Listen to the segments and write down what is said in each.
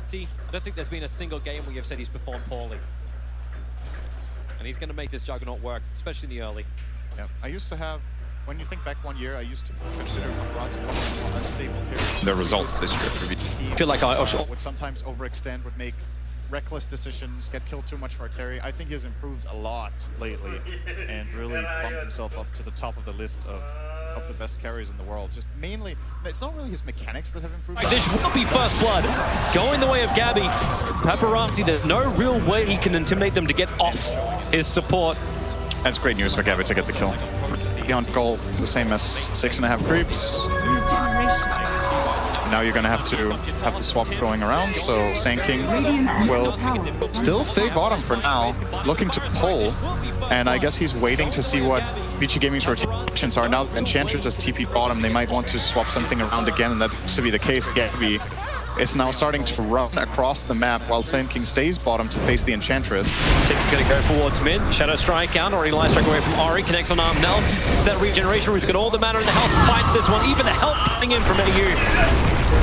Vici, I don't think there's been a single game where you've said he's performed poorly. And he's going to make this Juggernaut work, especially in the early. Yeah, I used to have, when you think back 1 year, I used to consider Rod's one of the more unstable characters. The results this year. He I feel like I would sometimes overextend, would make reckless decisions, get killed too much for a carry. I think he has improved a lot lately and really bumped himself up to the top of the list of the best carries in the world. Just mainly, it's not really his mechanics that have improved. This will be first blood. Going the way of Gabby. Paparazzi, there's no real way he can intimidate them to get off his support. That's great news for Gabby to get the kill. Beyond gold, it's the same as 6.5 creeps. Now you're gonna have the swap going around, so Sand King will still stay bottom for now, looking to pull, and I guess he's waiting to see what Vici Gaming's rotations are. Now Enchantress has TP bottom, they might want to swap something around again, and that looks to be the case. Gabby is now starting to run across the map while Sand King stays bottom to face the Enchantress. Tim's going to go towards mid. Shadow Strike out, or Light Strike away from Ori. Connects on Armnell. That regeneration route has got all the mana and the health to fight this one. Even the help coming in from AU.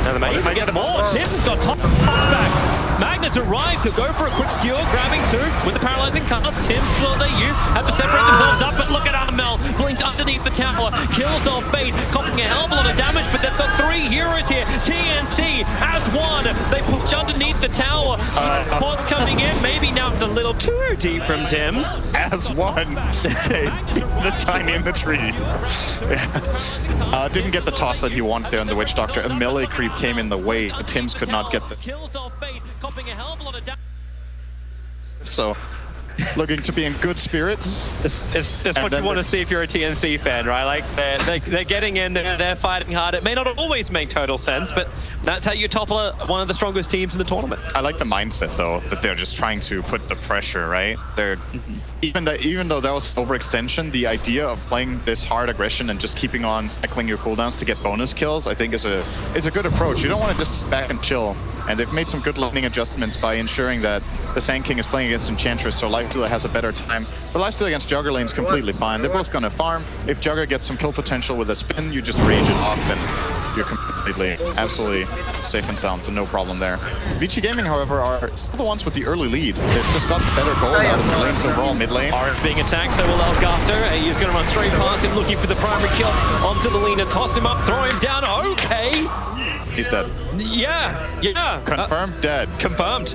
Now the mate might get more. Tim's has got top back. Magnus arrived to go for a quick skewer, grabbing two with the paralyzing cast. Tim slows AU, have to separate themselves up, but look at Armel, blinked underneath the tower, kills off Fate, copying a hell of a lot of damage, but they've got three heroes here. TNC has one, they push underneath the tower. Pods coming in, maybe now it's a little too deep from Tim's. As one, the tiny in the tree. Didn't get the toss that he wanted there on the Witch Doctor. A melee creep came in the way, but Tim's could not get the... So, looking to be in good spirits. It's what you want to see if you're a TNC fan, right? Like, they're getting in, they're fighting hard. It may not always make total sense, but that's how you topple one of the strongest teams in the tournament. I like the mindset, though, that they're just trying to put the pressure, right? They're even though that was overextension, the idea of playing this hard aggression and just keeping on cycling your cooldowns to get bonus kills, I think is a good approach. You don't want to just sit back and chill. And they've made some good laning adjustments by ensuring that the Sand King is playing against Enchantress, so Lifestealer has a better time. The Lifestealer against Jugger lane's completely fine. They're both gonna farm. If Jugger gets some kill potential with a spin, you just rage it off and you're completely, absolutely safe and sound, so no problem there. Vici Gaming, however, are still the ones with the early lead. They've just got better gold out of the lanes overall mid lane. Aren't being attacked, so will Elgato. He's gonna run straight past him, looking for the primary kill onto the lane and toss him up, throw him down. Okay. He's dead. Yeah. Confirmed dead. Confirmed.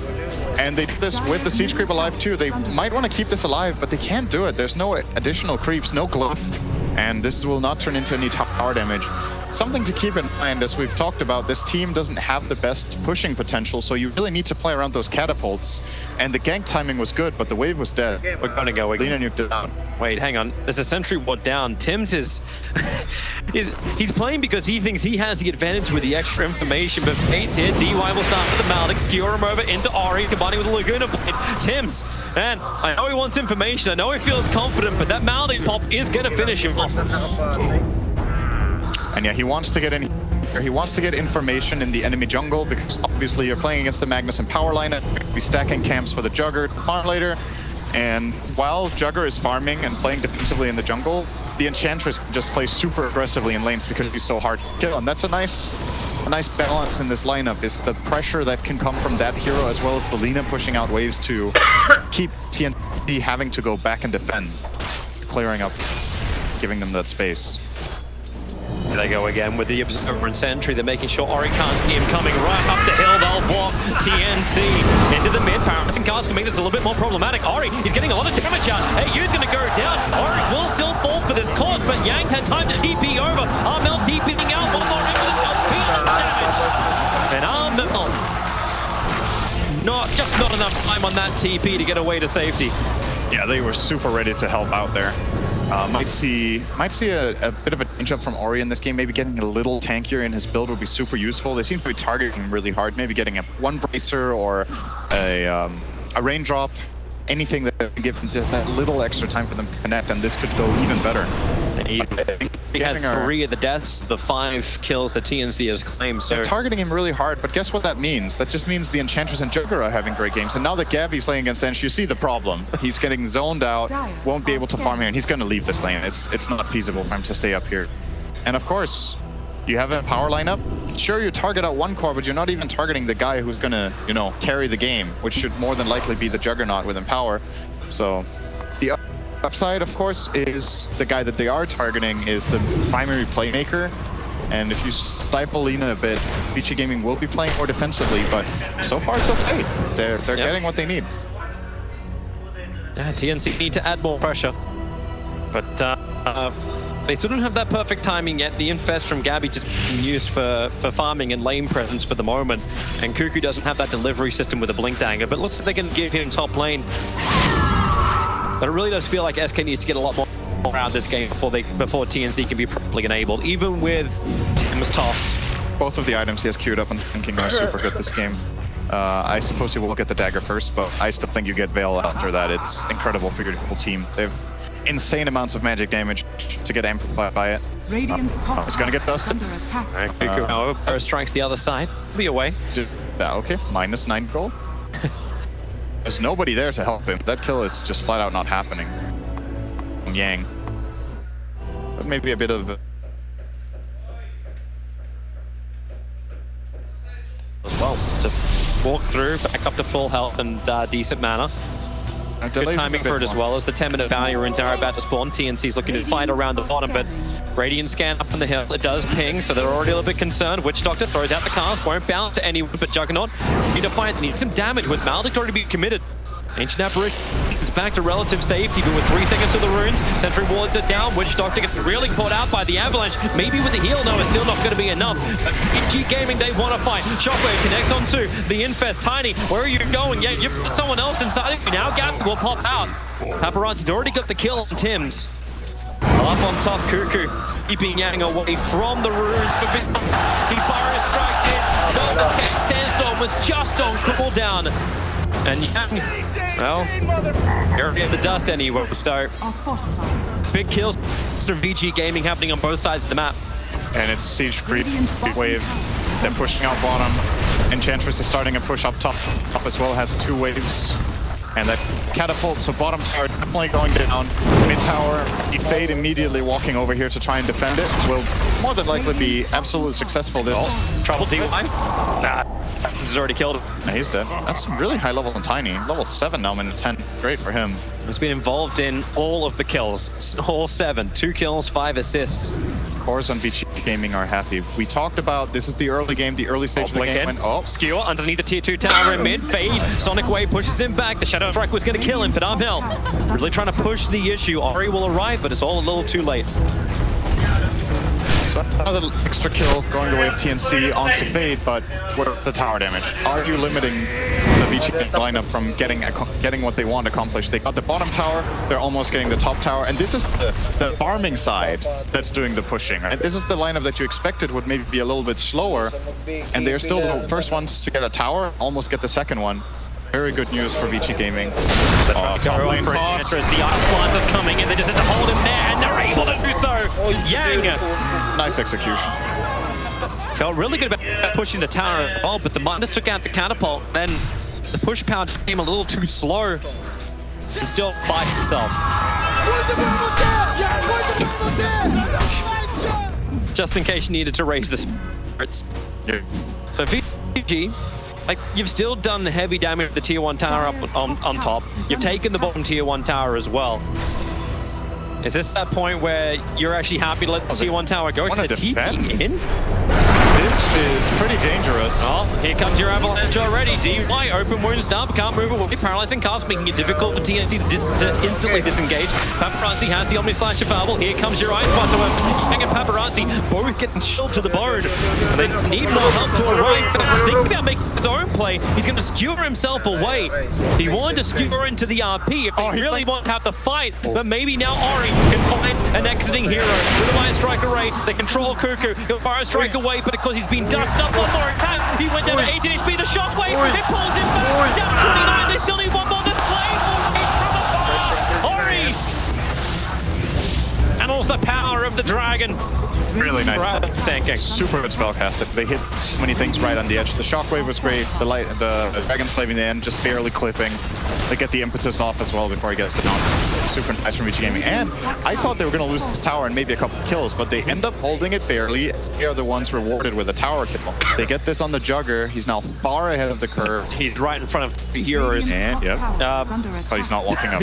And they did this with the siege creep alive too. They might want to keep this alive, but they can't do it. There's no additional creeps, no glyph, and this will not turn into any tower damage. Something to keep in mind, as we've talked about, this team doesn't have the best pushing potential, so you really need to play around those catapults. And the gank timing was good, but the wave was dead. We're gonna go again. Lina nuked it out. Wait, hang on. There's a sentry ward down. Tim's is he's playing because he thinks he has the advantage with the extra information, but Fate's here. DY will start with the Malik, skewer him over into Ori, combining with the Laguna Blade. Tim's, man, I know he wants information. I know he feels confident, but that Malik pop is gonna finish him off. And yeah, he wants to get information in the enemy jungle, because obviously you're playing against the Magnus and power line, be stacking camps for the Jugger to farm later. And while Jugger is farming and playing defensively in the jungle, the Enchantress just plays super aggressively in lanes because he's so hard to kill. And that's a nice balance in this lineup, is the pressure that can come from that hero, as well as the Lina pushing out waves to keep TNC having to go back and defend, clearing up, giving them that space. Here they go again with the Observer and Sentry. They're making sure Ori can't see him coming right up the hill. They'll walk TNC into the mid. Paralyzing cast can make this a little bit more problematic. Ori, he's getting a lot of damage out. AU's going to go down. Ori will still fall for this course, but Yang had time to TP over. Armel TPing out. One more evidence of damage. And Armel, not enough time on that TP to get away to safety. Yeah, they were super ready to help out there. Might see a bit of a change up from Ori in this game. Maybe getting a little tankier in his build would be super useful. They seem to be targeting him really hard. Maybe getting one bracer or a raindrop, anything that can give them that little extra time for them to connect, and this could go even better. He had 3 of the deaths, the 5 kills that TNC has claimed. So they're targeting him really hard, but guess what that means? That just means the Enchantress and Jugger are having great games. And now that Gabby's playing against Ench, you see the problem. He's getting zoned out, won't be able to farm here, and he's going to leave this lane. It's not feasible for him to stay up here. And of course, you have a power lineup. sure, you target out one core, but you're not even targeting the guy who's gonna, you know, carry the game, which should more than likely be the Juggernaut with Empower. So the upside, of course, is the guy that they are targeting is the primary playmaker. And if you stifle Lina a bit, Vici Gaming will be playing more defensively, but so far it's okay. They're getting what they need. Yeah, TNC need to add more pressure. But they still don't have that perfect timing yet. The Infest from Gabby just being used for farming and lane presence for the moment. And Cuckoo doesn't have that delivery system with a Blink Dagger, but looks like they can give him top lane. But it really does feel like SK needs to get a lot more around this game before TNC can be properly enabled, even with Tim's toss. Both of the items he has queued up and thinking are super good this game. I suppose you will get the dagger first, but I still think you get Veil after that. It's incredible for your whole team. They have insane amounts of magic damage to get amplified by it. Radiant's top it's gonna get dusted. under attack. Cuckoo strikes the other side. Be away. Okay, -9 gold. There's nobody there to help him. That kill is just flat out not happening. Yang. But maybe a bit of... as well. Just walk through, back up to full health and decent mana. Good timing for it as well as the 10-minute bounty runes are about to spawn. TNC's looking to fight around the bottom, but Radiant scan up on the hill. It does ping, so they're already a little bit concerned. Witch Doctor throws out the cast, won't bounce to anyone but Juggernaut. Need to fight, need some damage with Maldic already be committed. Ancient Apparition is back to relative safety, but with 3 seconds of the runes, Sentry wards it down. Witch Doctor gets really caught out by the avalanche. Maybe with the heal, no, it's still not going to be enough. But Vici Gaming, they want to fight. Shockwave connects onto the Infest. Tiny, where are you going? Yeah, you've got someone else inside of you now. Gap will pop out. Paparazzi's already got the kill on Tim's. Up on top, Cuckoo keeping Yang away from the runes, but he fire strikes in. No escape. Sandstorm was just on cooldown. And Yang, well, you're already at the dust anyway, so big kills from Vici Gaming happening on both sides of the map. And it's Siege Creep, wave. They're pushing out bottom. Enchantress is starting a push up top. Top as well has 2 waves. And that catapult, so bottom tower definitely going down. Mid tower, Fade immediately walking over here to try and defend it. Will more than likely be absolutely successful this. Trouble DY? Nah, he's already killed him. Nah, he's dead. That's really high level on Tiny. Level 7 now, minute 10. Great for him. He's been involved in all of the kills. All 7. 2 kills, 5 assists. Cores on Vici Gaming are happy. We talked about this is the early game, the early stage of the game. Skewer underneath the tier 2 tower in mid. Fade. Sonic Wave pushes him back. The Shadow Strike was going to kill him, but uphill. Really trying to push the issue. Ori will arrive, but it's all a little too late. So another extra kill going the way of TNC onto Fade, but what is the tower damage? Are you limiting the Vici lineup from getting what they want accomplished? They got the bottom tower, they're almost getting the top tower, and this is the farming side that's doing the pushing, right? This is the lineup that you expected would maybe be a little bit slower, and they're still the first ones to get a tower, almost get the second one. Very good news for Vici Gaming. Top lane toss. The Ice Blast is coming in, they just have to hold him there, and they're able to do so. Yang! Nice execution. Felt really good about pushing the tower as well, but the Midas took out the catapult, then the push power came a little too slow. And still by himself. Just in case you needed to raise the spirits. Yeah. So Vici, like, you've still done heavy damage with the tier 1 tower up on top. You've taken the bottom tier 1 tower as well. Is this that point where you're actually happy to let the tier 1 tower go? Should the TP in? This is pretty dangerous. Oh, here comes your avalanche already. DY, open wounds, dump, can't move away. Paralyzing cast, making it difficult for TNC to instantly disengage. Paparazzi has the Omni Slash available. Here comes your Ice Butt to him. Yang and Paparazzi both getting chilled to the bone. And they need more help to arrive. He's thinking about making his own play. He's going to skewer himself away. He wanted to skewer into the RP if they really want to have the fight. But maybe now Ori can find an exiting hero. With a Fire Strike array, they control Cuckoo. He'll Fire Strike away, but because he's been dusted up one more attack, he went down to 18 HP. The Shockwave, it pulls him back. Down 29, they still need one more. The Flame from Ori! And also the power of the dragon. Really nice. Sanking. Super good spellcasting. They hit so many things right on the edge. The Shockwave was great. The Dragon Slave in the end just barely clipping. They get the impetus off as well before he gets down. super nice from Vici Gaming. And I thought they were going to lose this tower and maybe a couple kills, but they end up holding it barely. They are the ones rewarded with a tower kill. They get this on the Jugger. He's now far ahead of the curve. He's right in front of the heroes. And, yep. But he's not walking up.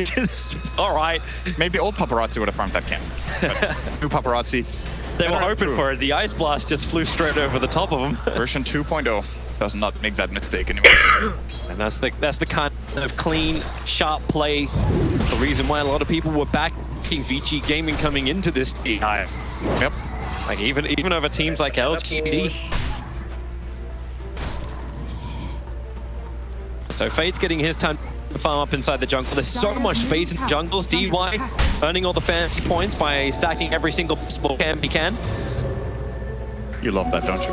All right. Maybe old Paparazzi would have farmed that camp. But new Paparazzi. They were open for it. The Ice Blast just flew straight over the top of him. Version 2.0 does not make that mistake anymore. And that's the kind of clean, sharp play. That's the reason why a lot of people were backing Vici Gaming coming into this PI. Yep. Like even over teams like LGD. So Fate's getting his time to farm up inside the jungle. There's so much space in the jungles. DY earning all the fantasy points by stacking every single possible camp he can. You love that, don't you?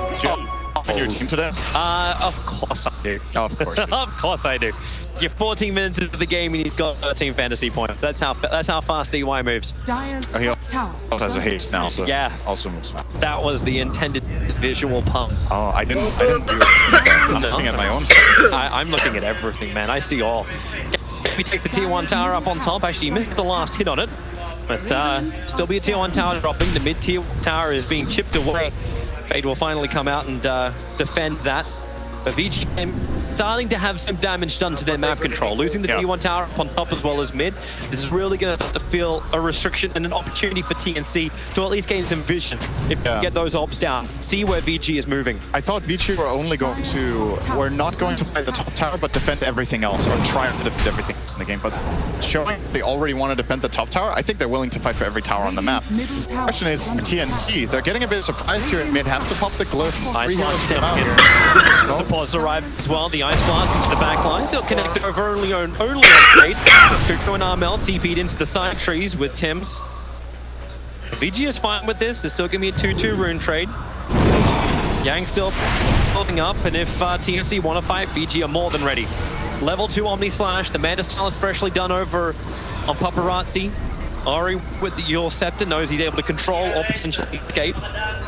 On your team today? Of course I do. Oh, of course. Of course I do. You're 14 minutes into the game and he's got 13 fantasy points. That's how fast DY moves. He also has a haste now, so yeah, also moves fast. That was the intended visual pump. Oh, I didn't do it. I'm looking at my own stuff. I'm looking at everything, man. I see all. We take the tier 1 tower up on top. Actually, missed the last hit on it, but still be a tier 1 tower dropping. The mid-tier tower is being chipped away. Fade will finally come out and defend that. But Vici starting to have some damage done to their map control. Losing the tier 1 tower up on top as well as mid. This is really going to start to feel a restriction and an opportunity for TNC to at least gain some vision. If you can get those orbs down, see where Vici is moving. I thought Vici were only going to, were not going to fight the top tower, but defend everything else, or try to defend everything else in the game. But showing they already want to defend the top tower, I think they're willing to fight for every tower on the map. The question is, TNC, they're getting a bit surprised here in mid, have to pop the glyph. Ice Blast came out here. Supports arrive as well. The Ice Blast into the back line. So connect over only on Fade. Kuko and Armel TP'd into the side trees with Tims. Vici is fine with this. There's still going to be a 2-2 rune trade. Yang still building up, and if TNC want to fight, Vici are more than ready. Level 2 Omni Slash. The Manta Style is freshly done over on Paparazzi. Ori with the Yule Scepter knows he's able to control or potentially escape.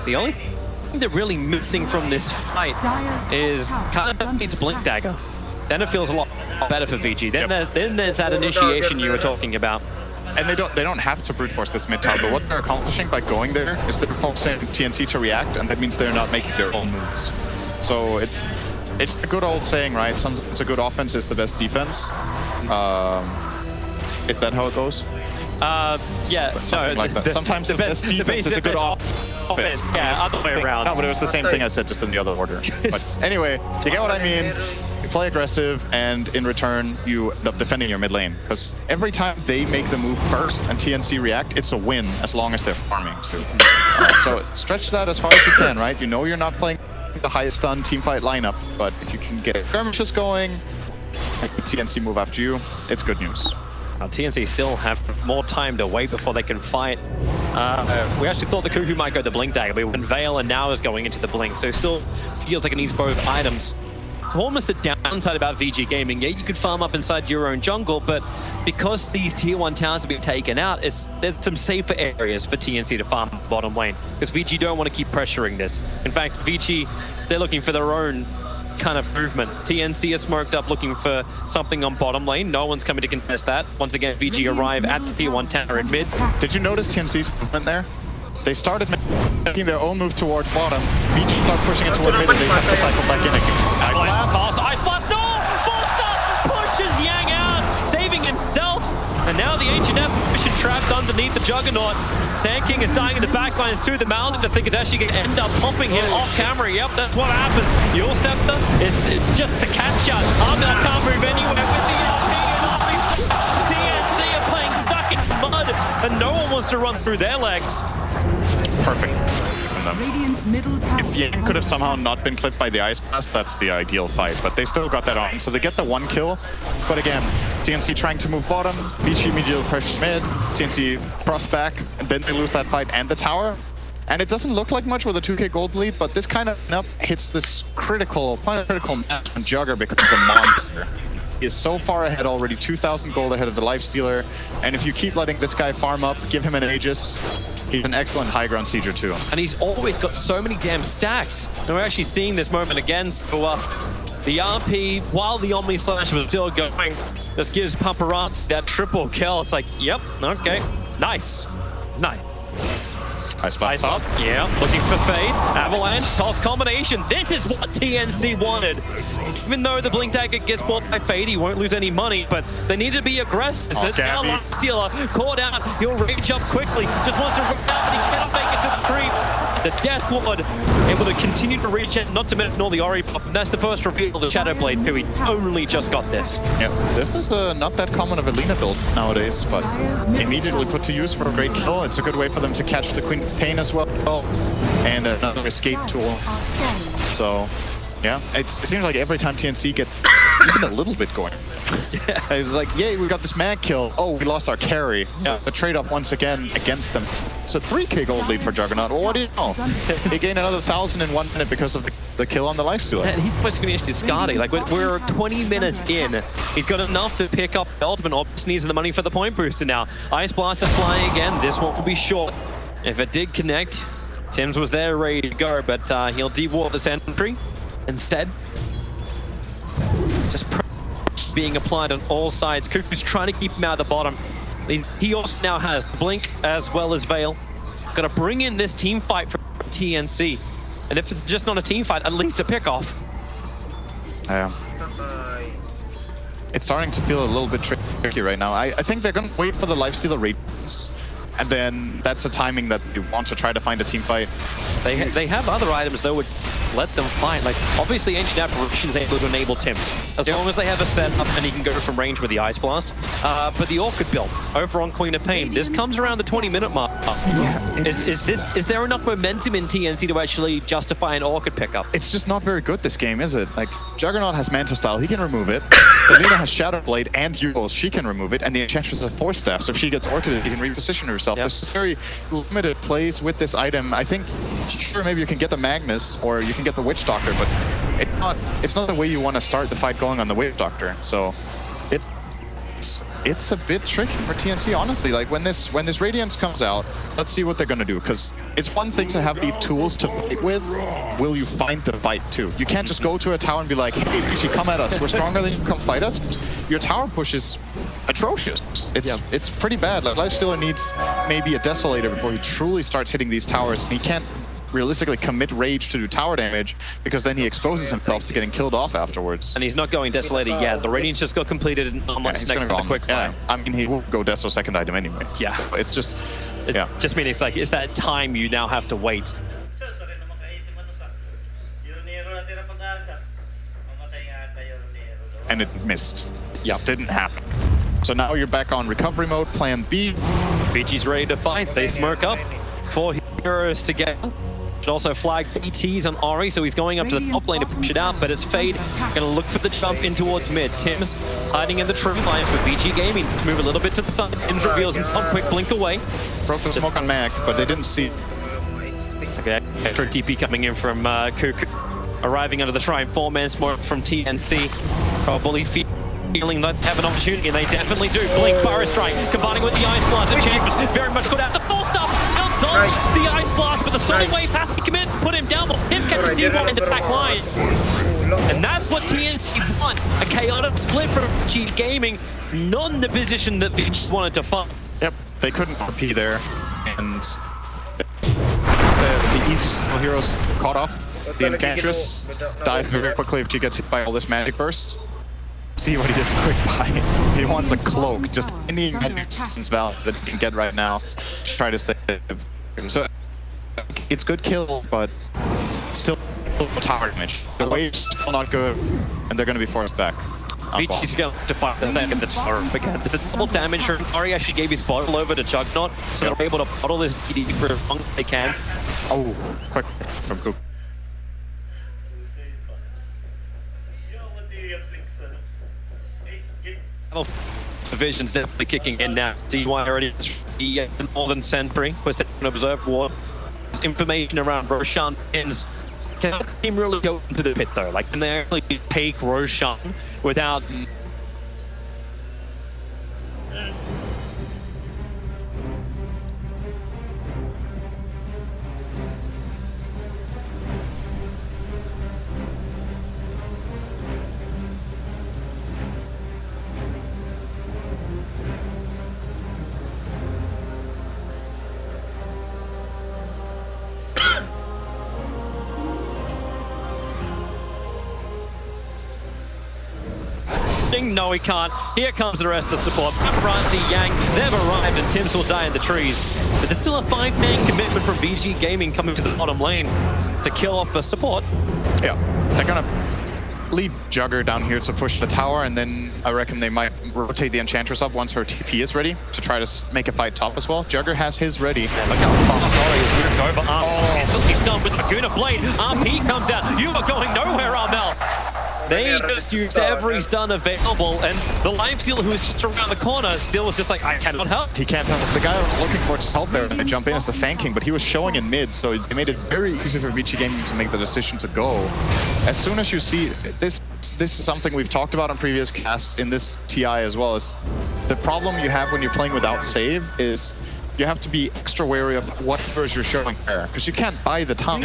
The only thing they're really missing from this fight is kind of its Blink Dagger. Then it feels a lot better for Vici. Then there's that initiation you were talking about. And they don't have to brute force this mid tower, but what they're accomplishing by going there is they're forcing TNC to react, and that means they're not making their own moves. So it's the good old saying, right? Sometimes a good offense is the best defense. Is that how it goes? Yeah, something like that. Sometimes the best defense is a good offense. Yeah, other way around. No, but it was the same thing I said, just in the other order. But anyway, you get what I mean. You play aggressive, and in return, you end up defending your mid lane. Because every time they make the move first and TNC react, it's a win, as long as they're farming too. So stretch that as far as you can, right? You know you're not playing the highest stun teamfight lineup, but if you can get skirmishes going, and TNC move after you, it's good news. TNC still have more time to wait before they can fight. We actually thought the Kuhu might go to Blink Dagger, but when Veil and now is going into the Blink, so it still feels like it needs both items. So almost the downside about Vici Gaming, yeah, you could farm up inside your own jungle, but because these tier 1 towers have been taken out, there's some safer areas for TNC to farm bottom lane, because Vici don't want to keep pressuring this. In fact, Vici, they're looking for their own kind of movement. TNC is smoked up looking for something on bottom lane. No one's coming to contest that. Once again, Vici arrive at the tier 1 tower in mid. Did you notice TNC's movement there? They started making their own move toward bottom. Vici started pushing it toward mid, and they have to cycle back in again. Ice Blast, no! Forster pushes Yang out, saving himself. And now the Ancient Apparition trapped underneath the Juggernaut. Sand King is dying in the backlines too. The Maldic, I think, is actually going to end up pumping him off camera. Yep, that's what happens. Yule Scepter is just the catch up. Armel can't move anywhere with the TNC are playing stuck in mud, and no one wants to run through their legs. Perfect. If Yang could have somehow not been clipped by the Ice Blast, that's the ideal fight, but they still got that on. So they get the 1 kill, but again, TNC trying to move bottom, Vici immediately pressure mid, TNC cross back, and then they lose that fight and the tower. And it doesn't look like much with a 2k gold lead, but this kind of hits this critical match when Jugger becomes a monster. He is so far ahead already, 2,000 gold ahead of the Lifestealer, and if you keep letting this guy farm up, give him an Aegis, he's an excellent high ground sieger too. And he's always got so many damn stacks. And we're actually seeing this moment again. So The RP, while the Omni Slash was still going, just gives Paparazzi that triple kill. It's like, yep, okay, nice. Ice blast. Yeah, looking for Fade. Avalanche, toss combination. This is what TNC wanted. Even though the Blink Dagger gets bought by Fade, he won't lose any money, but they need to be aggressive. Okay. Now Stealer caught out. He'll rage up quickly. Just wants to run out, but he cannot make it to the creep. The Death Ward able to continue to reach out, not to mention the Ori pop. And that's the first reveal of the Shadow Blade, who he only just got this. Yeah, this is not that common of a Lina build nowadays, but immediately put to use for a great kill. It's a good way for them to catch the Queen of Pain as well, and another escape tool. So, yeah, it seems like every time TNC gets even a little bit going, it's like, yay, we got this mag kill. Oh, we lost our carry. So the trade-off once again against them. It's a 3k gold lead for Juggernaut. Well, what do you know? He gained another 1,000 in 1 minute because of the kill on the Lifestealer. And he's supposed to finish discarding. Like, we're 20 minutes in. He's got enough to pick up the ultimate. Obviously needs the money for the point booster now. Ice Blast is flying again. This one will be short. If it did connect, Tim's was there ready to go, but he'll deward the sentry instead. Just being applied on all sides. Cuckoo's trying to keep him out of the bottom. He also now has Blink as well as Veil. Got to bring in this team fight from TNC. And if it's just not a team fight, at least a pick-off. It's starting to feel a little bit tricky right now. I think they're going to wait for the Lifestealer radiance. And then that's a timing that you want to try to find a team fight. They have other items though would let them fight. Like obviously Ancient Apparition is able to enable Tims as long as they have a setup and he can go from range with the Ice Blast. But the Orchid build over on Queen of Pain, this comes around the 20-minute mark. Yeah, is there enough momentum in TNC to actually justify an Orchid pickup? It's just not very good this game, is it? Like Juggernaut has Manta Style, he can remove it. Alina has Shadow Blade and Euros, she can remove it, and the Enchantress has Force Staff, so if she gets Orchid, she can reposition herself. Yep. There's very limited plays with this item. I think, sure, maybe you can get the Magnus or you can get the Witch Doctor, but it's not the way you want to start the fight going on the Witch Doctor. So it's a bit tricky for TNC, honestly. Like when this Radiance comes out, let's see what they're gonna do, because it's one thing to have the tools to fight with. Will you find the fight too? You can't just go to a tower and be like, hey, Vici, come at us. We're stronger than you, come fight us. Your tower push is atrocious. It's pretty bad. Like Lifestealer needs maybe a Desolator before he truly starts hitting these towers, and he can't realistically commit rage to do tower damage because then he exposes himself to getting killed off afterwards. And he's not going Desolator yet. The Radiance just got completed and next to the quick fire. I mean, he will go Deso second item anyway. Yeah. So it's just, just means it's like, it's that time you now have to wait. And it missed. Just didn't happen. So now you're back on recovery mode, plan B. Vici's ready to fight. They smoke up. 4 heroes together. Should also flag BTs on Ori, so he's going up to the top lane to push it out, but it's Fade. Gonna look for the jump in towards mid. Tim's hiding in the tree lines with Vici Gaming to move a little bit to the side. Tim's reveals himself, quick blink away. Broke the smoke on Mag, but they didn't see. Okay, extra TP coming in from Cuckoo. Arriving under the shrine, 4-man smoke from TNC. Probably feeling that they have an opportunity, and they definitely do. Blink, Fire Strike, combining with the Ice Blast. Enchantress very much got out. The full stuff, he'll dodge the Ice Blast, but the Sonic Wave has to commit, put him down. Tim's catches D1 in the back lines. And that's what TNC want. A chaotic split from Vici Gaming, not in the position that Vici wanted to fight. Yep, they couldn't RP there, and the easy heroes caught off. The Enchantress dies very quickly if she gets hit by all this magic burst. See what he does quick buy. He wants a cloak, just any resistance value that he can get right now to try to save. So it's good kill, but still tower damage. The wave's still not good, and they're going to be forced back. Vici's going to fight the neck of the tower again. There's a double damage. Ari actually gave his bottle over to Juggernaut, so they're able to bottle this DD for as long as they can. Oh, quick from Cook. The vision's definitely kicking in now. DY already the Northern Sentry was an observed war. Information around Roshan ends. Can the team really go into the pit though? Like, can they actually take Roshan without... No, he can't. Here comes the rest of the support. Paparazzi, Yang, they've arrived, and Tims will die in the trees. But there's still a 5-man commitment from Vici Gaming coming to the bottom lane to kill off the support. Yeah, they're gonna leave Jugger down here to push the tower, and then I reckon they might rotate the Enchantress up once her TP is ready to try to make a fight top as well. Jugger has his ready. Yeah, look how fast Ori has moved over. Instantly stunned with Laguna Blade. RP comes out. You are going nowhere, Armel. They just used every stun available, and the Life Stealer, who is just around the corner, still was just like, I cannot help. He can't help. The guy I was looking for to help there and jump in is the Sand King, but he was showing in mid, so it made it very easy for Vici Gaming to make the decision to go. As soon as you see this is something we've talked about on previous casts in this TI as well, is the problem you have when you're playing without save is you have to be extra wary of what heroes you're showing there, because you can't buy the time.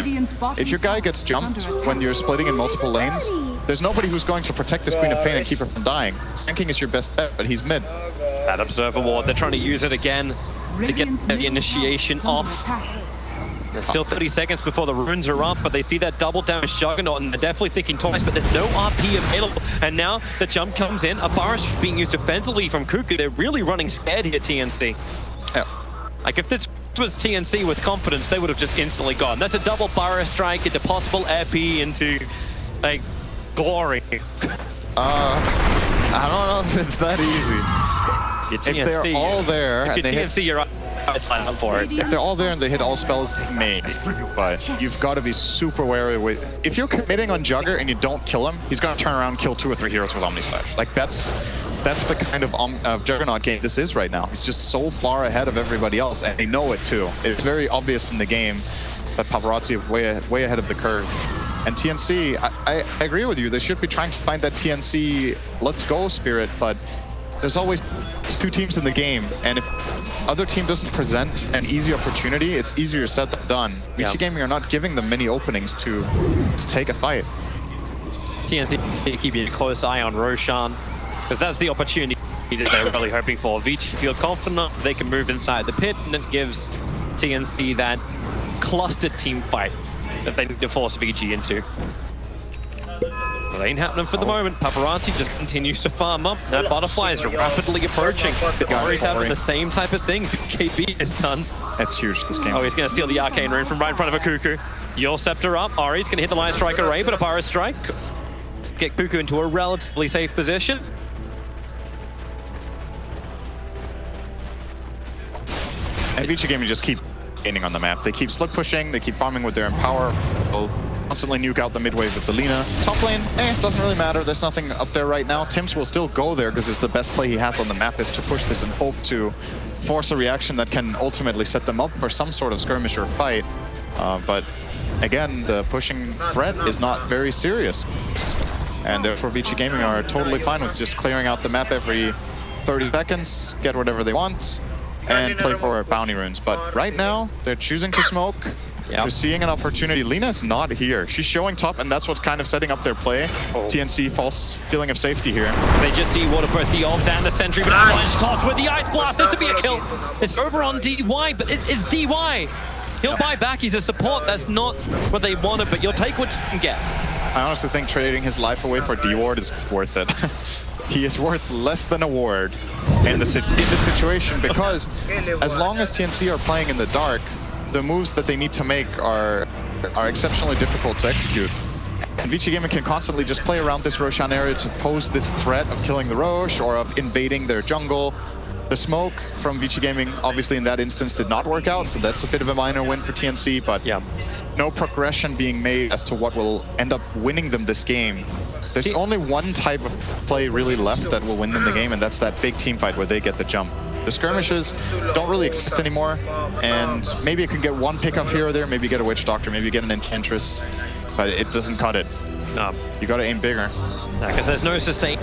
If your guy gets jumped when you're splitting in multiple lanes, there's nobody who's going to protect this Queen of Pain and keep her from dying. Sand King is your best bet, but he's mid. That Observer Ward, they're trying to use it again to get the initiation off. There's still 30 seconds before the runes are up, but they see that double damage Juggernaut, and they're definitely thinking twice, but there's no RP available. And now the jump comes in. A Barrage being used defensively from Cuckoo. They're really running scared here, TNC. Yeah. Like, if this was TNC with confidence, they would have just instantly gone. That's a double Burrow Strike into possible AP into, like, glory. I don't know if it's that easy. TNC, if they're all there, if and they TNC, you're eyes line up for it. If they're all there and they hit all spells, maybe. But you've got to be super wary with... If you're committing on Jugger and you don't kill him, he's going to turn around and kill 2 or 3 heroes with Omni Slash. Like, that's the kind of Juggernaut game this is right now. He's just so far ahead of everybody else, and they know it too. It's very obvious in the game that Paparazzi is way ahead of the curve. And TNC, I agree with you. They should be trying to find that TNC let's go spirit, but there's always 2 teams in the game, and if other team doesn't present an easy opportunity, it's easier said than done. Vici Gaming are not giving them many openings to take a fight. TNC keeping a close eye on Roshan, because that's the opportunity that they're really hoping for. Vici feel confident they can move inside the pit, and it gives TNC that clustered team fight that they need to force Vici into. Well, it ain't happening for the moment. Paparazzi just continues to farm up. That butterfly is rapidly approaching. Ori's having the same type of thing KB has done. That's huge this game. Oh, he's going to steal the Arcane Rune from right in front of a Cuckoo. Your Scepter up. Ori's going to hit the Lion Strike array, but a Pyro Strike. Get Cuckoo into a relatively safe position. And Vici Gaming just keep gaining on the map. They keep split pushing, they keep farming with their Empower. They'll constantly nuke out the mid wave with the Lina. Top lane, doesn't really matter. There's nothing up there right now. Tims will still go there because it's the best play he has on the map is to push this and hope to force a reaction that can ultimately set them up for some sort of skirmish or fight. But again, the pushing threat is not very serious. And therefore Vici Gaming are totally fine with just clearing out the map every 30 seconds, get whatever they want, and play for bounty runes. But right now, they're choosing to smoke. They're seeing an opportunity. Lina's not here. She's showing top, and that's what's kind of setting up their play. TNC, false feeling of safety here. They just de-water both the Ults and the Sentry, but Avalanche toss with the Ice Blast. This would be a kill. It's over on DY, but it's DY. He'll buy back. He's a support. That's not what they wanted, but you'll take what you can get. I honestly think trading his life away for D-Ward is worth it. He is worth less than a ward in this situation, because as long as TNC are playing in the dark, the moves that they need to make are exceptionally difficult to execute. And Vici Gaming can constantly just play around this Roshan area to pose this threat of killing the Rosh or of invading their jungle. The smoke from Vici Gaming, obviously in that instance, did not work out, so that's a bit of a minor win for TNC, but no progression being made as to what will end up winning them this game. There's only one type of play really left that will win them the game, and that's that big team fight where they get the jump. The skirmishes don't really exist anymore, and maybe you can get one pickup here or there, maybe get a Witch Doctor, maybe get an Enchantress, but it doesn't cut it. No. You gotta aim bigger. Because there's no sustained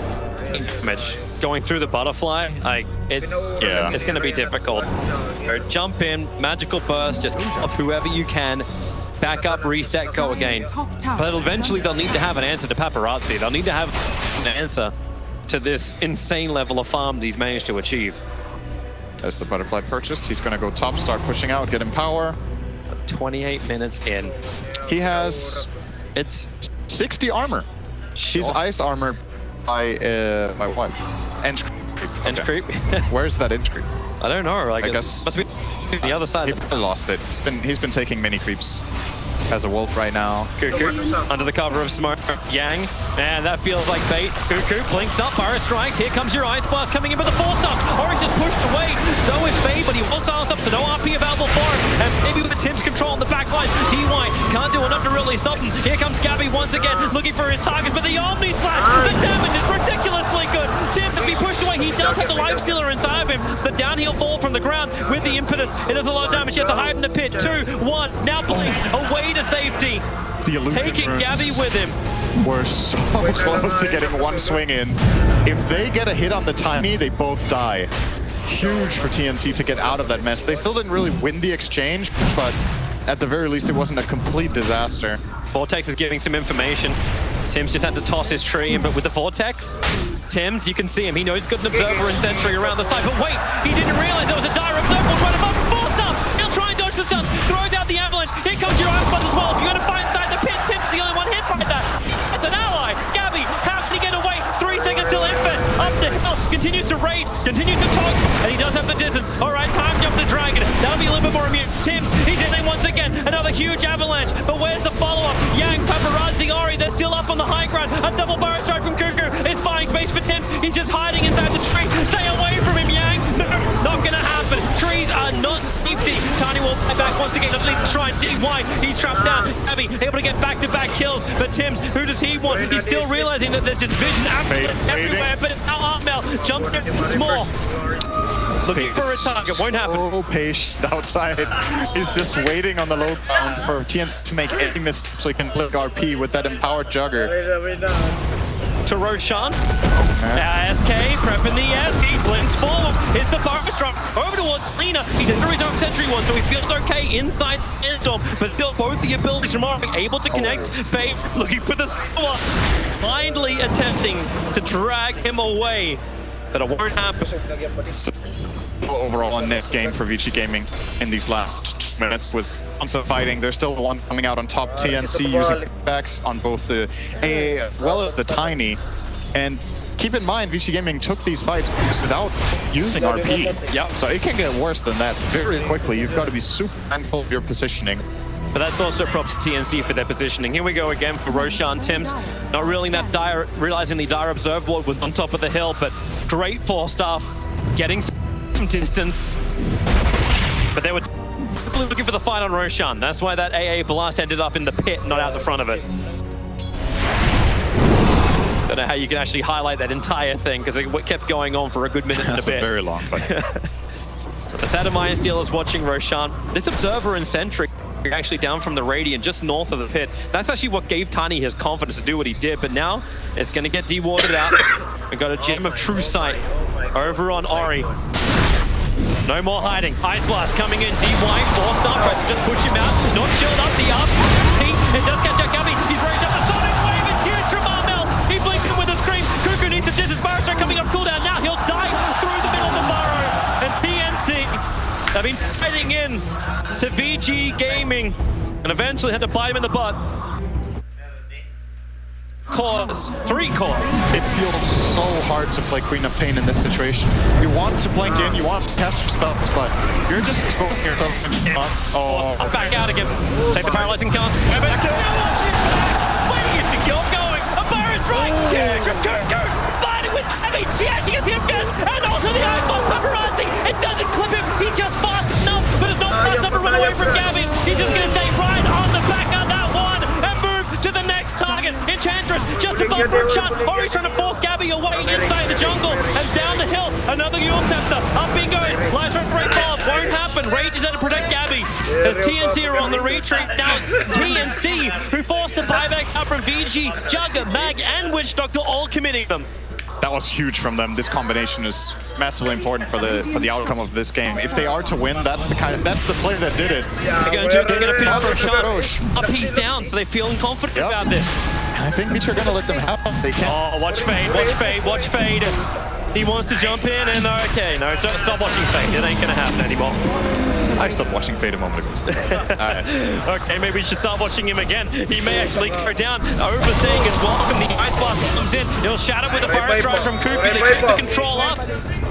damage. Going through the butterfly, like, it's going to be difficult. So jump in, magical burst, just off whoever you can. Back up, reset, go again. But eventually they'll need to have an answer to Paparazzi. They'll need to have an answer to this insane level of farm that he's managed to achieve. As the butterfly purchased, he's going to go top, start pushing out, get him power. 28 minutes in. He has 60 armor. Sure. His ice armor by what? Inch creep. Inch creep. Where's that inch creep? I don't know. Like, I it guess must be the other side. He probably lost it. He's been taking mini creeps as a wolf right now. Cuckoo under the cover of smoke. Yang, and that feels like bait. Cuckoo blinks up, fire strikes. Here comes your ice blast coming in with the 4-star. Orange is pushed away. So is Fade, but he will silence up, so no RP available for him. And maybe with Tim's control on the back line, DY can't do enough to really stop him. Here comes Gabby once again, looking for his target, but the Omni Slash, the damage is ridiculously good. Tim to be pushed away. He does have the life stealer inside of him. The downhill fall from the ground with the impetus. It does a lot of damage. He has to hide in the pit. 2, 1. Now Blink away to safety. Taking Gabby with him. We're so close to getting one swing in. If they get a hit on the Tiny, they both die. Huge for TNC to get out of that mess. They still didn't really win the exchange, but at the very least, it wasn't a complete disaster. Vortex is giving some information. Tim's just had to toss his tree in, but with the Vortex, Tim's, you can see him. He knows he's got an Observer and Sentry around the side, but wait, he didn't realize there was a dire Observer right above him. 4-star! He'll try and dodge the stuns, throws out the avalanche. Here comes your Ice Buzz as well. If you're going to fight inside the pit, Tim's the only one hit by that. It's an ally. Gabby, how can he get away? 3 seconds till Infest. Up the hill, continues to raid, continues to tug, and he does have the distance. All right, time jump to Dragon. That'll be a little bit more immune. Tim's, he's in there once again. Another huge avalanche, but where's the follow-up? Yang, Paparazzi, Ori, they're still up on the high ground. A double barrel strike from Cuckoo is finding space for Tim's. He's just hiding inside the trees. Stay away from him, Yang. No, not gonna happen. Trees are not safety. Tiny will play back once again. Underneath the shrine, DY, he's trapped down. Gabby able to get back-to-back kills. But Tim's, who does he want? He's still realizing that there's just vision everywhere. But now Artmel jumps in small. Looking for a target, won't happen. So patient outside. He's just waiting on the low ground for TNC to make any mistake so he can click RP with that empowered jugger. To Roshan. SK prepping the end. He blinks forward. It's the fire strike over towards Lena. He did his own sentry one, so he feels okay inside the Storm, but still both the abilities from Ori able to connect. Babe looking for the score, blindly attempting to drag him away, but it won't happen. Overall, a net game for Vici Gaming in these last 2 minutes with constant fighting. There's still the one coming out on top. TNC using backs on both the AA as well as the Tiny. And keep in mind, Vici Gaming took these fights without using RP. Yep. So it can get worse than that very quickly. You've got to be super mindful of your positioning. But that's also props to TNC for their positioning. Here we go again for Roshan. Tim's not realizing that realizing the dire Observe Ward was on top of the hill, but great 4-star, getting some distance. But they were looking for the fight on Roshan. That's why that AA blast ended up in the pit, not out the front of it. Don't know how you can actually highlight that entire thing because it kept going on for a good minute and a bit. That's very long, but the Sadamaya Steel is watching Roshan. This Observer and Sentry actually down from the Radiant, just north of the pit. That's actually what gave Tiny his confidence to do what he did, but now it's going to get dewarded out. We've got a Gem of True Sight over on Ori. No more hiding. Ice Blast coming in. DY, 4-star, tries to just push him out. Not chilled up. The up. It does catch out Gabby. He's raised up a Sonic Wave. It's huge from Armel. He blinks him with a scream. Cuckoo needs some distance. Barrow Strike coming up cooldown. Now he'll die through the middle of the burrow. And TNC have been fighting in to VG Gaming and eventually had to bite him in the butt. Three cores. it feels so hard to play Queen of Pain in this situation. You want to blink in, you want to cast your spells, but you're just exposing yourself to Oh, back out again. Take the paralyzing cast. Where is the kill going? A Barrow Strike! Fighting with Abby! He actually gets the MGS and also the Ice Bomb Paparazzi! It doesn't clip him! He just fast enough, but it's not fast enough to run away from Gavin! He's just gonna stay right on the back of that one and move to the next target. Enchantress just above Roshan. Ori's trying to force Gabby away inside the jungle and down the hill. Another Yule Scepter. Up he goes. Lies from break ball. Won't happen. Rage is out to protect Gabby. As TNC are on the retreat. Now it's TNC who forced the buybacks up from VG, Jugger, Mag, and Witch Doctor all committing them. That was huge from them. This combination is massively important for the outcome of this game. If they are to win, that's the play that did it. They're gonna pin up Roshan. Up he's down, so they're feeling confident about this. And I think Vici are gonna let them have it. They can't. Oh, watch Fade, watch Fade, watch Fade. He wants to jump in and okay, no, stop watching Fate. It ain't gonna happen anymore. I stopped watching Fate a moment ago. Okay, maybe we should start watching him again. He may actually go down, overstaying his welcome. The Ice Blast comes in. He'll shatter with a Fire Drive from Kuki. They keep the control up.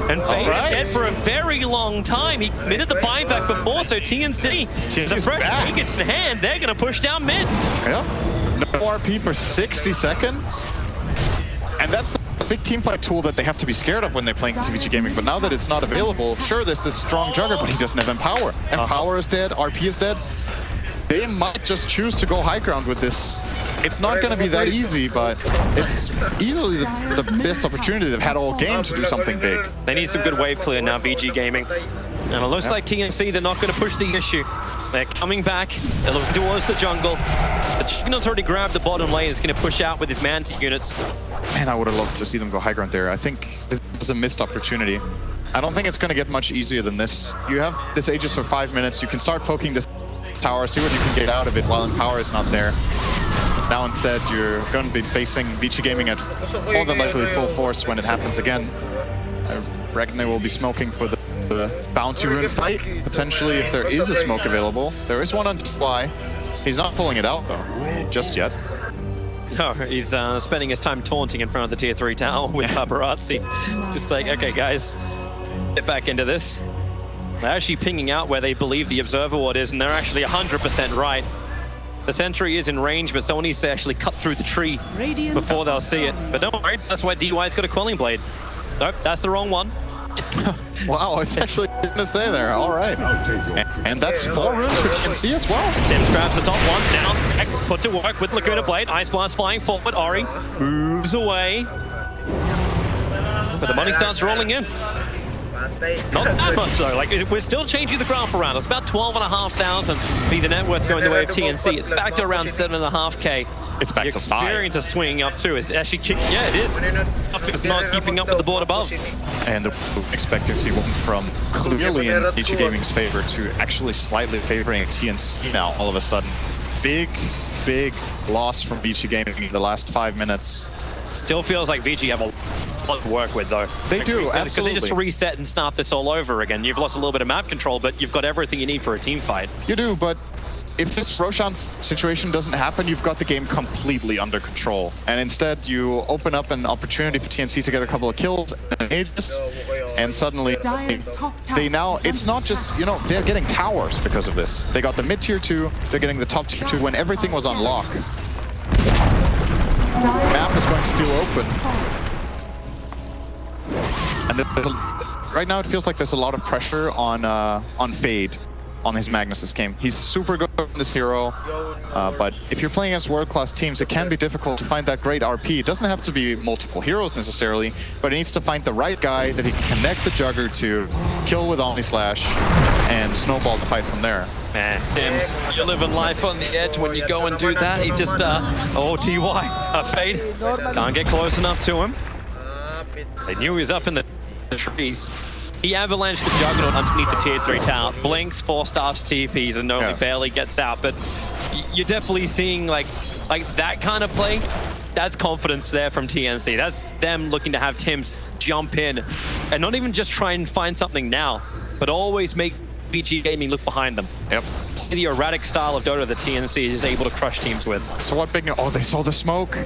And Fate is dead for a very long time. He committed the buyback before, so TNC, the pressure he gets in hand, they're gonna push down mid. Yeah. No RP for 60 seconds. And that's the big teamfight tool that they have to be scared of when they're playing Vici Gaming. But now that it's not available, sure, there's this strong jugger, but he doesn't have Empower. Empower is dead, RP is dead. They might just choose to go high ground with this. It's not going to be that easy, but it's easily the best opportunity they've had all game to do something big. They need some good wave clear now, VG Gaming. And it looks like TNC, they're not going to push the issue. They're coming back. They're looking towards the jungle. The Chignon's already grabbed the bottom lane. He's going to push out with his Manta units. Man, I would have loved to see them go high ground there. I think this is a missed opportunity. I don't think it's going to get much easier than this. You have this Aegis for 5 minutes. You can start poking this tower, see what you can get out of it while Empower is not there. Now instead, you're going to be facing Vici Gaming at more than likely full force when it happens again. I reckon they will be smoking for the bounty rune fight, potentially if there is a smoke available. There is one on Y. He's not pulling it out though, just yet. No, he's spending his time taunting in front of the tier 3 tower with paparazzi. Just like, okay guys, get back into this. They're actually pinging out where they believe the observer ward is, and they're actually 100% right. The sentry is in range, but someone needs to actually cut through the tree before they'll see it. But don't worry, that's why DY's got a Quelling Blade. Nope, that's the wrong one. Wow, it's actually gonna stay there. All right. And that's 4 runes for TNC as well. Tim's grabs the top one. Now X put to work with Laguna Blade. Ice Blast flying forward. Ori moves away. But the money starts rolling in. Not that much though, like we're still changing the graph around. It's about 12,500 be the net worth going the way of TNC. It's back to around 7.5k. It's back the to 5. Experience is swinging up too. It's actually, yeah, it is. It's not keeping up with the board above. And the expectancy went from clearly in Vici Gaming's favor to actually slightly favoring TNC now all of a sudden. Big loss from Vici Gaming in the last 5 minutes. Still feels like VG have a lot to work with though. They do, absolutely. Because they just reset and start this all over again. You've lost a little bit of map control, but you've got everything you need for a team fight. You do, but if this Roshan situation doesn't happen, you've got the game completely under control. And instead, you open up an opportunity for TNC to get a couple of kills and Aegis, and suddenly they now, it's not just, you know, they're getting towers because of this. They got the mid tier 2, they're getting the top tier 2 when everything was on lock. The map is going to feel open. And right now it feels like there's a lot of pressure on Fade on his Magnus game. He's super good in this hero, but if you're playing against world-class teams, it can be difficult to find that great RP. It doesn't have to be multiple heroes necessarily, but it needs to find the right guy that he can connect the Jugger to, kill with Omni Slash, and snowball the fight from there. Man, Tim's, you're living life on the edge when you go and do that. He just, oh, TY, Fade, can't get close enough to him. They knew he was up in the trees. He avalanched the Juggernaut underneath the tier 3 tower, blinks, 4 staffs, TPs, and only barely gets out. But you're definitely seeing like that kind of play. That's confidence there from TNC. That's them looking to have Tims jump in and not even just try and find something now, but always make Vici Gaming look behind them. Yep. The erratic style of Dota that TNC is able to crush teams with. So what big... Oh, they saw the smoke.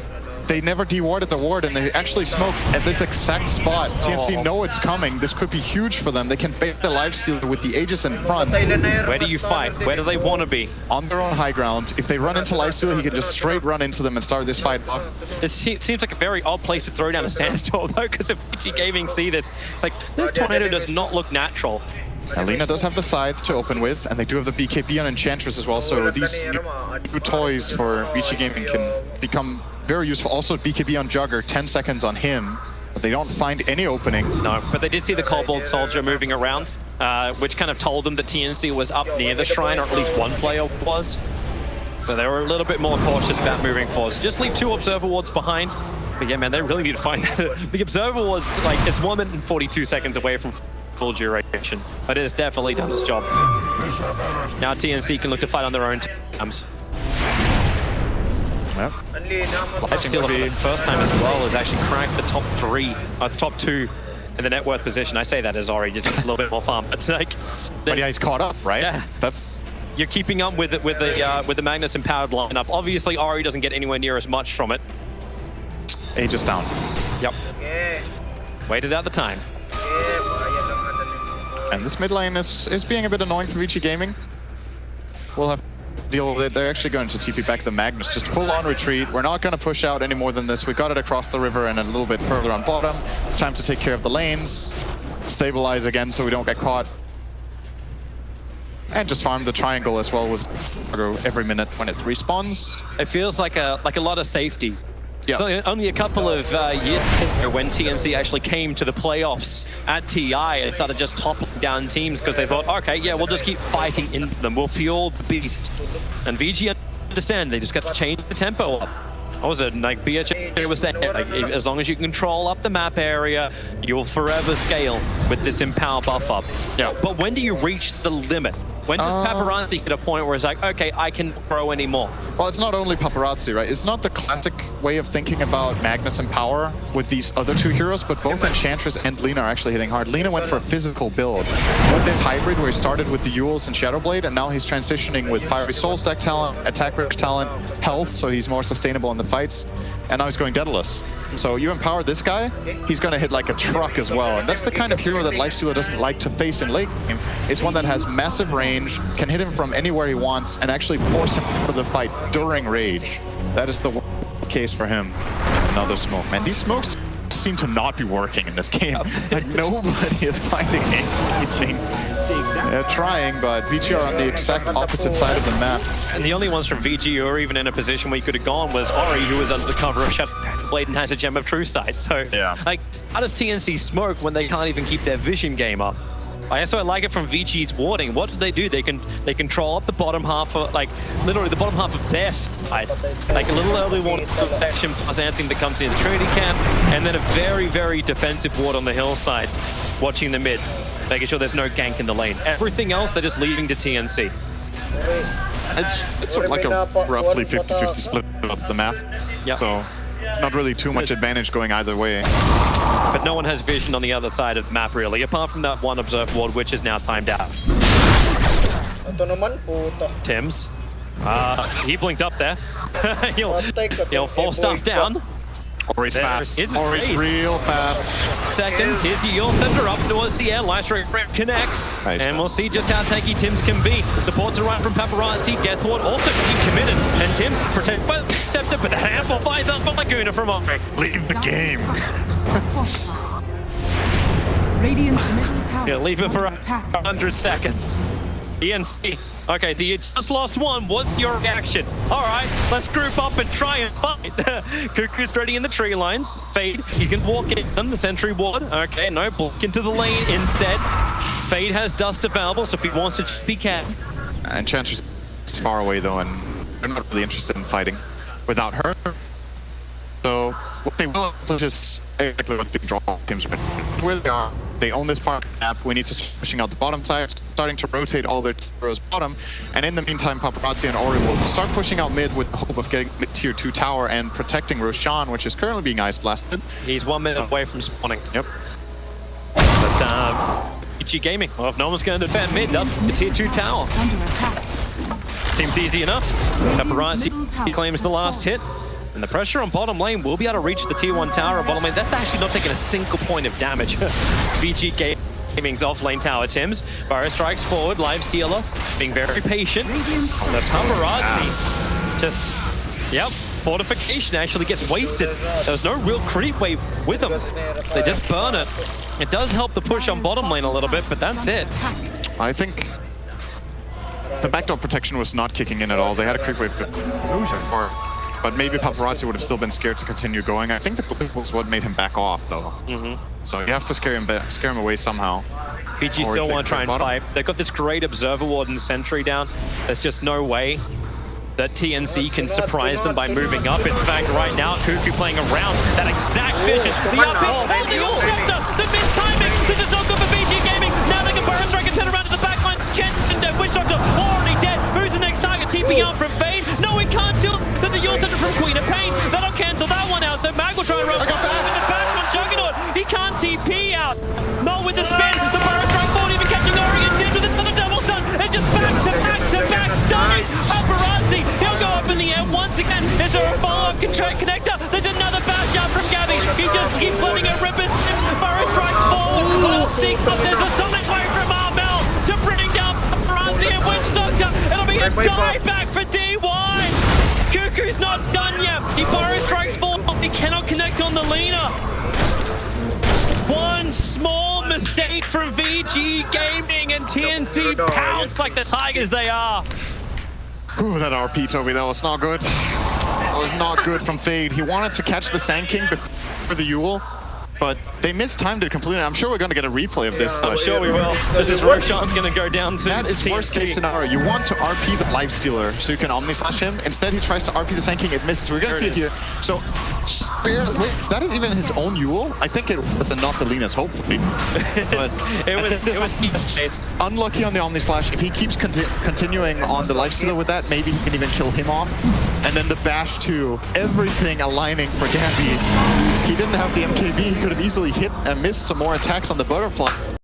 They never de-warded the ward, and they actually smoked at this exact spot. TNC know it's coming. This could be huge for them. They can bait the lifesteal with the Aegis in front. Where do you fight? Where do they want to be? On their own high ground. If they run into lifesteal, he can just straight run into them and start this fight off. It seems like a very odd place to throw down a sandstorm, though, because if Vici Gaming see this, it's like, this tornado does not look natural. Alina does have the Scythe to open with, and they do have the BKB on Enchantress as well, so these new toys for Vici Gaming can become very useful. Also, BKB on Jugger, 10 seconds on him, but they don't find any opening. No, but they did see the Kobold Soldier moving around, which kind of told them that TNC was up near the shrine, or at least one player was. So they were a little bit more cautious about moving forward. So just leave 2 Observer Wards behind. But yeah, man, they really need to find that. The Observer Wards, like, it's 1 minute and 42 seconds away from full duration, but it has definitely done its job. Now TNC can look to fight on their own terms. Yep. Lifesteal for the first time as well has actually cracked the top 3, the top 2 in the net worth position. I say that as Ori just needs a little bit more farm. But like, But yeah, he's caught up, right? Yeah. That's... You're keeping up with the Magnus empowered lineup. Obviously, Ori doesn't get anywhere near as much from it. Aegis down. Yep. Waited out the time. And this mid lane is being a bit annoying for Vici Gaming. We'll have to deal with it. They're actually going to TP back the Magnus. Just full on retreat. We're not going to push out any more than this. We got it across the river and a little bit further on bottom. Time to take care of the lanes. Stabilize again so we don't get caught. And just farm the triangle as well with every minute when it respawns. It feels like a lot of safety. Yeah. So only a couple of years ago when TNC actually came to the playoffs at TI and started just toppling down teams because they thought, okay, yeah, we'll just keep fighting into them. We'll fuel the beast. And VG understand they just got to change the tempo up. What was it? Like BHA was saying, like, as long as you control up the map area, you'll forever scale with this empower buff up. Yeah. But when do you reach the limit? When does Paparazzi hit a point where it's like, okay, I can grow anymore? Well, it's not only Paparazzi, right? It's not the classic way of thinking about Magnus and Power with these other two heroes, but both Enchantress and Lina are actually hitting hard. Lina went for a physical build. With the hybrid where he started with the Yules and Shadowblade, and now he's transitioning with Fiery Soul Stack talent, Attack Rich talent, health, so he's more sustainable in the fights. And now he's going Daedalus. So you empower this guy, he's going to hit like a truck as well. And that's the kind of hero that Lifestealer doesn't like to face in late game. It's one that has massive range, can hit him from anywhere he wants, and actually force him out of the fight during rage. That is the worst case for him. Another smoke. Man, these smokes seem to not be working in this game. Like, nobody is finding anything. They're trying, but Vici are on the exact opposite side of the map. And the only ones from VG who are even in a position where you could have gone was Ori, who was under the cover of Shadowblade and has a Gem of True Sight. So, yeah. Like, how does TNC smoke when they can't even keep their vision game up? I like it from VG's warding. What do? They control up the bottom half of, like, literally the bottom half of their side. Like a little early ward protection plus anything that comes in the Trinity camp, and then a very, very defensive ward on the hillside, watching the mid, making sure there's no gank in the lane. Everything else, they're just leaving to TNC. It's sort of like a roughly 50-50 split of the map. Yep. So not really too much advantage going either way. But no one has vision on the other side of the map, really, apart from that one observe ward, which is now timed out. Tims. He blinked up there. he'll force stuff down. Ori's fast. It's Ori's real fast. Seconds. Here's the Yule Center up towards the air. Lifestream connects. Nice. And we'll see just how tanky Tims can be. Supports arrive from Paparazzi. Death Ward also being committed. And Tims protected by the Scepter, but that amplifies up for Laguna from Ori. Leave the game. Radiant's middle tower. Yeah, leave it for 100 seconds. TNC. Okay, so you just lost one. What's your reaction? All right, let's group up and try and fight. Cuckoo's ready in the tree lines. Fade, he's going to walk in them, the sentry ward. Okay, no, block into the lane instead. Fade has dust available, so if he wants to, he can. Enchantress is far away, though, and they're not really interested in fighting without her. So what they will accomplish is exactly what big draw teams are. Where they are, they own this part of the map. We need to start pushing out the bottom side, starting to rotate all their heroes bottom. And in the meantime, Paparazzi and Ori will start pushing out mid with the hope of getting mid tier 2 tower and protecting Roshan, which is currently being ice blasted. He's 1 minute away from spawning. Yep. But Vici Gaming, well, if no one's going to defend mid, that's the tier 2 tower. Under attack. Seems easy enough. Paparazzi claims the last hit. And the pressure on bottom lane will be able to reach the tier 1 tower on bottom lane. That's actually not taking a single point of damage. VG Gaming's off lane tower, Tims. Burrow strikes forward, Lifestealer being very patient. That's Paparazzi. Just, yep, fortification actually gets wasted. There's no real creep wave with them. They just burn it. It does help the push on bottom lane a little bit, but that's it. I think the backdoor protection was not kicking in at all. They had a creep wave but maybe Paparazzi would have still been scared to continue going. I think the blink was what made him back off, though. So you have to scare him away somehow. VG still want to try and fight. They've got this great Observer Ward and Sentry down. There's just no way that TNC can surprise them by moving up. In fact, right now, Cuckoo playing around that exact vision. The up holding all Scepter. The missed timing. This is not good for VG Gaming. Now they can Burrow Strike and turn around to the backline. Chen and Witch Doctor already dead. Who's the next target? TP out from Fade. No, he can't do it. There's a Yule Center from Queen of Pain. That'll cancel that one out. So Mag will try and run. In the back on Juggernaut. He can't TP out. with the spin. The Burrow strike forward, even catching Ori and Tim with another double stun. And just back to back to back stunning. Paparazzi, he'll go up in the air once again. Is there a follow-up connector? There's another bash out from Gabby. He just keeps letting it rip and sip. Burrow strikes forward. Little sneak, but there's a sonic wave from Armel to bring down Paparazzi and Witch Doctor. It'll be a die back for DY. Cuckoo's not done yet. He Burrow strikes forward. He cannot connect on the Lina. One small mistake from VG Gaming and TNC pounce like the Tigers they are. Ooh, that RP, Toby, that was not good. That was not good from Fade. He wanted to catch the Sand King before the Yule, but they mistimed it completely. I'm sure we're going to get a replay of this. I'm sure we will. This is Roshan's going to go down to That is TNC. worst case scenario. You want to RP the Lifestealer so you can Omni Slash him. Instead, he tries to RP the Sand King. It misses. We're going to see it here. So, wait, that is even his own Yule? I think it was not the Lina's, hopefully. But it was space. unlucky on the Omni Slash. If he keeps continuing on the Lifestealer with that, maybe he can even kill him off. And then the Bash too. Everything aligning for Gabby. He didn't have the MKB. He could have easily hit and missed some more attacks on the Butterfly.